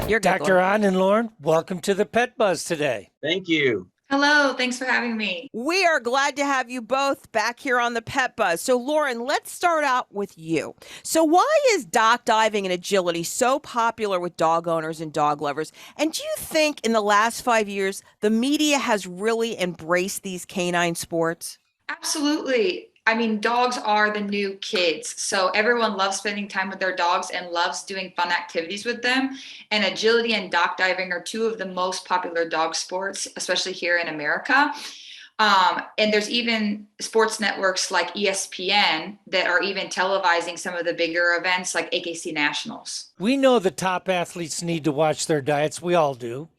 You're good, Dr. Lauren. On and Lauren, welcome to the Pet Buzz today. Thank you. Hello, thanks for having me. We are glad to have you both back here on the Pet Buzz. So, Lauren, let's start out with you. So, why is dock diving and agility so popular with dog owners and dog lovers? And do you think in the last 5 years, the media has really embraced these canine sports? Absolutely. I mean, dogs are the new kids. So everyone loves spending time with their dogs and loves doing fun activities with them. And agility and dock diving are two of the most popular dog sports, especially here in America. And there's even sports networks like ESPN that are even televising some of the bigger events like AKC Nationals. We know the top athletes need to watch their diets. We all do.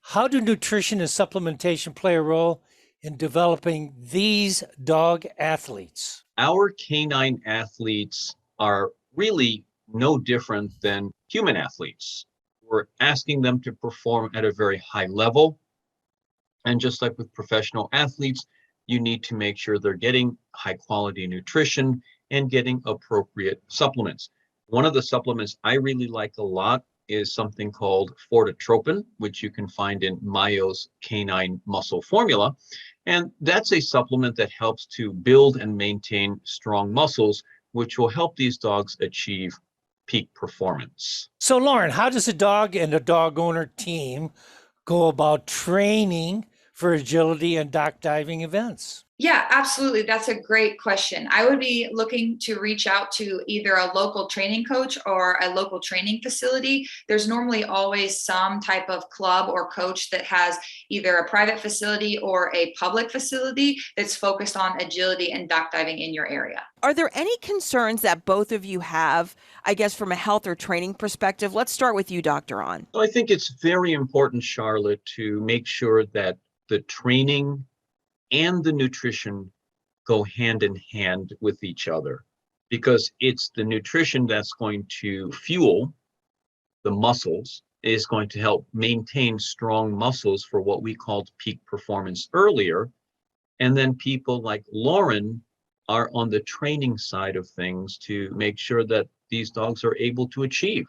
How do nutrition and supplementation play a role in developing these dog athletes? Our canine athletes are really no different than human athletes. We're asking them to perform at a very high level. And just like with professional athletes, you need to make sure they're getting high quality nutrition and getting appropriate supplements. One of the supplements I really like a lot is something called Fortitropin, which you can find in Mayo's Canine Muscle Formula. And that's a supplement that helps to build and maintain strong muscles, which will help these dogs achieve peak performance. So, Lauren, how does a dog and a dog owner team go about training for agility and dock diving events? Yeah, absolutely. That's a great question. I would be looking to reach out to either a local training coach or a local training facility. There's normally always some type of club or coach that has either a private facility or a public facility that's focused on agility and dock diving in your area. Are there any concerns that both of you have, I guess, from a health or training perspective? Let's start with you, Dr. On. So I think it's very important, Charlotte, to make sure that the training and the nutrition go hand in hand with each other, because it's the nutrition that's going to fuel the muscles, is going to help maintain strong muscles for what we called peak performance earlier. And then people like Lauren are on the training side of things to make sure that these dogs are able to achieve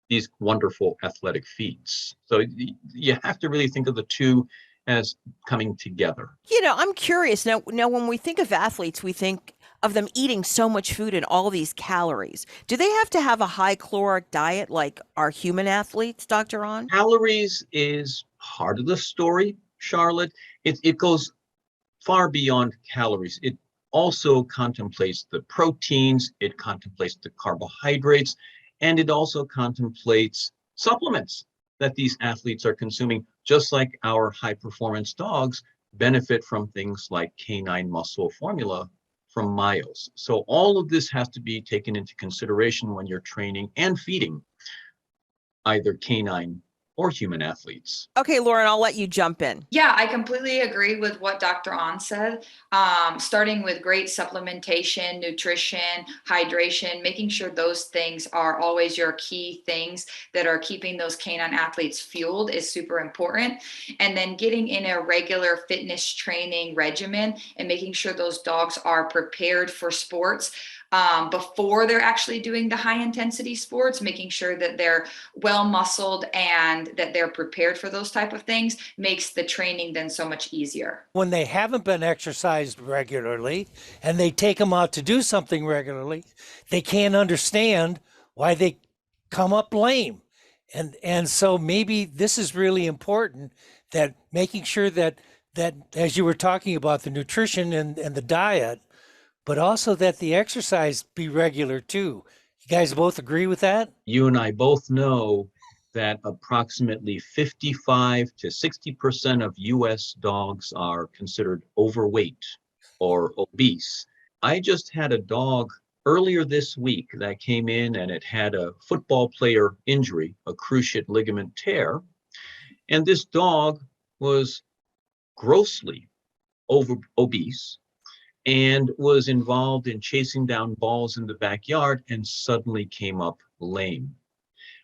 these wonderful athletic feats. So you have to really think of the two as coming together. I'm curious. Now, when we think of athletes, we think of them eating so much food and all these calories. Do they have to have a high caloric diet like our human athletes, Dr. On? Calories is part of the story, Charlotte. It goes far beyond calories. It also contemplates the proteins, it contemplates the carbohydrates, and it also contemplates supplements that these athletes are consuming, just like our high performance dogs benefit from things like Canine Muscle Formula from Mayo's. So all of this has to be taken into consideration when you're training and feeding either canine or human athletes. Okay, Lauren, I'll let you jump in. Yeah, I completely agree with what Dr. On said. Starting with great supplementation, nutrition, hydration, making sure those things are always your key things that are keeping those canine athletes fueled is super important. And then getting in a regular fitness training regimen and making sure those dogs are prepared for sports before they're actually doing the high intensity sports, making sure that they're well muscled and that they're prepared for those type of things makes the training then so much easier. When they haven't been exercised regularly and they take them out to do something regularly, they can't understand why they come up lame. And so maybe this is really important, that making sure that as you were talking about the nutrition and the diet, but also that the exercise be regular too. You guys both agree with that? You and I both know that approximately 55 to 60% of US dogs are considered overweight or obese. I just had a dog earlier this week that came in and it had a football player injury, a cruciate ligament tear. And this dog was grossly obese and was involved in chasing down balls in the backyard and suddenly came up lame.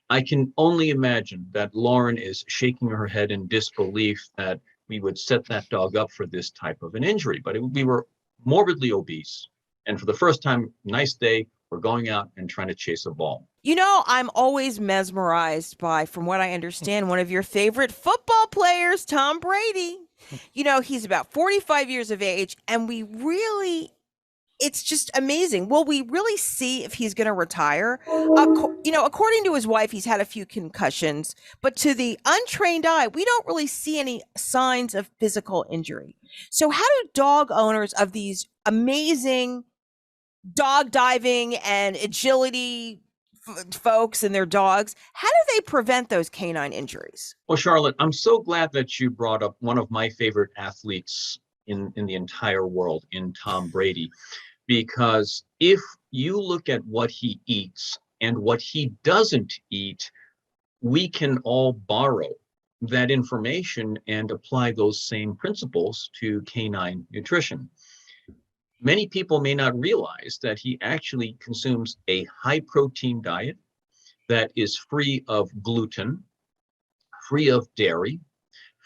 I can only imagine that Lauren is shaking her head in disbelief that we would set that dog up for this type of an injury, but we were morbidly obese. And for the first time, nice day, we're going out and trying to chase a ball. I'm always mesmerized by, from what I understand, one of your favorite football players, Tom Brady. He's about 45 years of age, and it's just amazing. Will we really see if he's going to retire? According to his wife, he's had a few concussions, but to the untrained eye, we don't really see any signs of physical injury. So, how do dog owners of these amazing dog diving and agility folks and their dogs, how do they prevent those canine injuries? Well, Charlotte, I'm so glad that you brought up one of my favorite athletes in the entire world, in Tom Brady, because if you look at what he eats and what he doesn't eat, we can all borrow that information and apply those same principles to canine nutrition. Many people may not realize that he actually consumes a high protein diet that is free of gluten, free of dairy,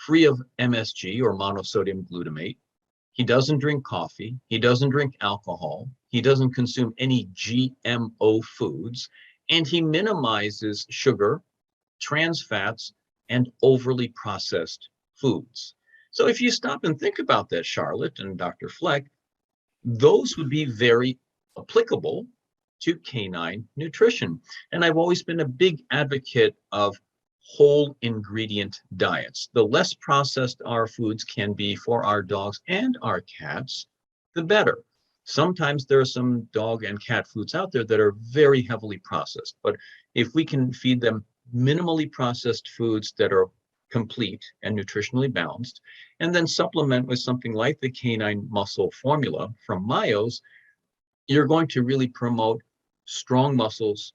free of MSG or monosodium glutamate. He doesn't drink coffee. He doesn't drink alcohol. He doesn't consume any GMO foods. And he minimizes sugar, trans fats, and overly processed foods. So if you stop and think about that, Charlotte and Dr. Fleck, those would be very applicable to canine nutrition. And I've always been a big advocate of whole ingredient diets. The less processed our foods can be for our dogs and our cats, the better. Sometimes there are some dog and cat foods out there that are very heavily processed, but if we can feed them minimally processed foods that are complete and nutritionally balanced, and then supplement with something like the canine muscle formula from Mayo's, you're going to really promote strong muscles,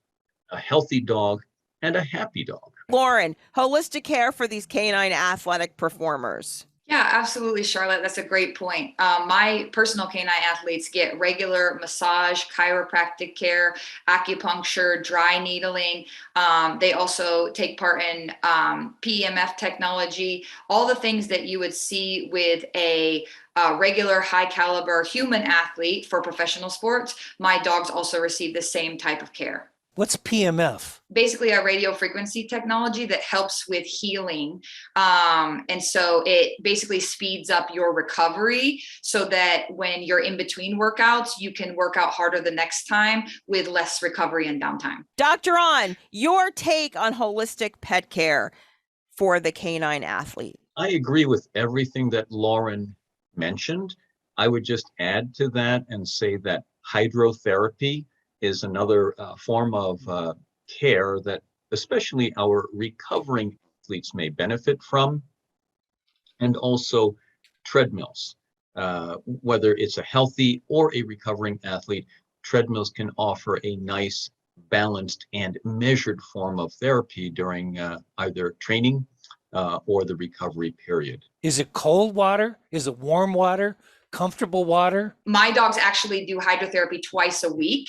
a healthy dog, and a happy dog. Lauren, holistic care for these canine athletic performers. Yeah, absolutely, Charlotte. That's a great point. My personal canine athletes get regular massage, chiropractic care, acupuncture, dry needling. They also take part in PEMF technology, all the things that you would see with a regular high caliber human athlete for professional sports. My dogs also receive the same type of care. What's PMF? Basically a radio frequency technology that helps with healing. And so it basically speeds up your recovery so that when you're in between workouts, you can work out harder the next time with less recovery and downtime. Dr. On, your take on holistic pet care for the canine athlete. I agree with everything that Lauren mentioned. I would just add to that and say that hydrotherapy is another form of care that especially our recovering athletes may benefit from, and also treadmills. Whether it's a healthy or a recovering athlete, treadmills can offer a nice, balanced, and measured form of therapy during either training or the recovery period. Is it cold water? Is it warm water? Comfortable water? My dogs actually do hydrotherapy twice a week.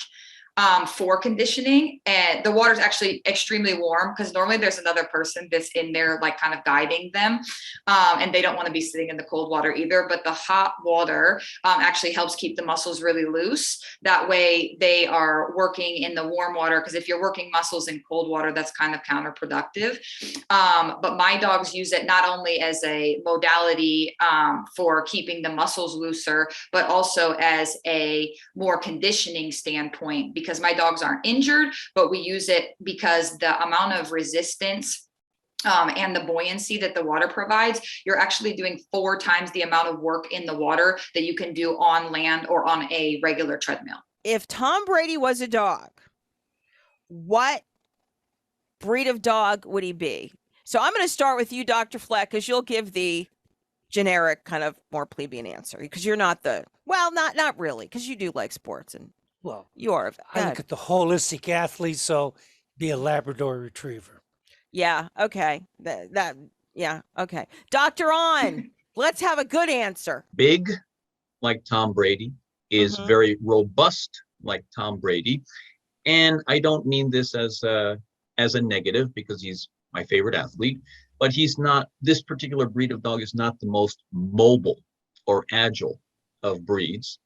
For conditioning, and the water's actually extremely warm because normally there's another person that's in there like kind of guiding them, and they don't want to be sitting in the cold water either, but the hot water actually helps keep the muscles really loose. That way they are working in the warm water, because if you're working muscles in cold water, that's kind of counterproductive. But my dogs use it not only as a modality for keeping the muscles looser, but also as a more conditioning standpoint, because my dogs aren't injured, but we use it because the amount of resistance and the buoyancy that the water provides, you're actually doing 4 times the amount of work in the water that you can do on land or on a regular treadmill. If Tom Brady was a dog, what breed of dog would he be? So I'm going to start with you, Dr. Fleck, because you'll give the generic kind of more plebeian answer, because you're not not really, because you do like sports and Well, you are. I look at the holistic athlete, so be a Labrador Retriever. Yeah. Okay. Yeah. Okay. Dr. On, let's have a good answer. Big, like Tom Brady, is very robust, like Tom Brady. And I don't mean this as a negative, because he's my favorite athlete, but this particular breed of dog is not the most mobile or agile of breeds.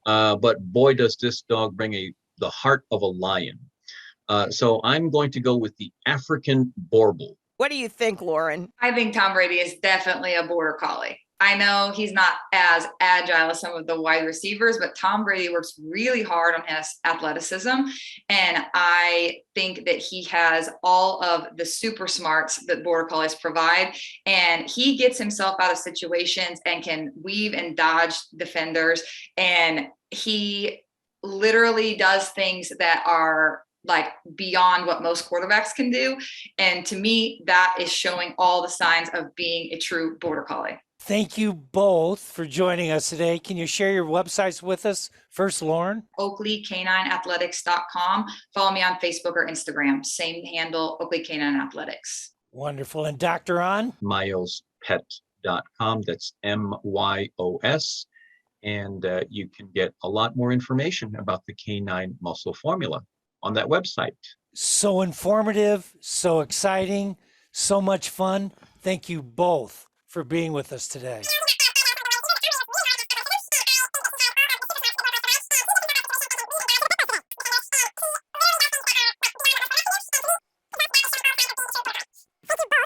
But boy, does this dog bring the heart of a lion. So I'm going to go with the African Borbal. What do you think, Lauren? I think Tom Brady is definitely a border collie. I know he's not as agile as some of the wide receivers, but Tom Brady works really hard on his athleticism. And I think that he has all of the super smarts that border collies provide. And he gets himself out of situations and can weave and dodge defenders. And he literally does things that are like beyond what most quarterbacks can do. And to me, that is showing all the signs of being a true border collie. Thank you both for joining us today. Can you share your websites with us? First, Lauren. OakleyCanineAthletics.com. Follow me on Facebook or Instagram. Same handle, Oakley Canine Athletics. Wonderful. And Dr. On? MyosPet.com. That's MYOS. And you can get a lot more information about the canine muscle formula on that website. So informative, so exciting, so much fun. Thank you both for being with us today.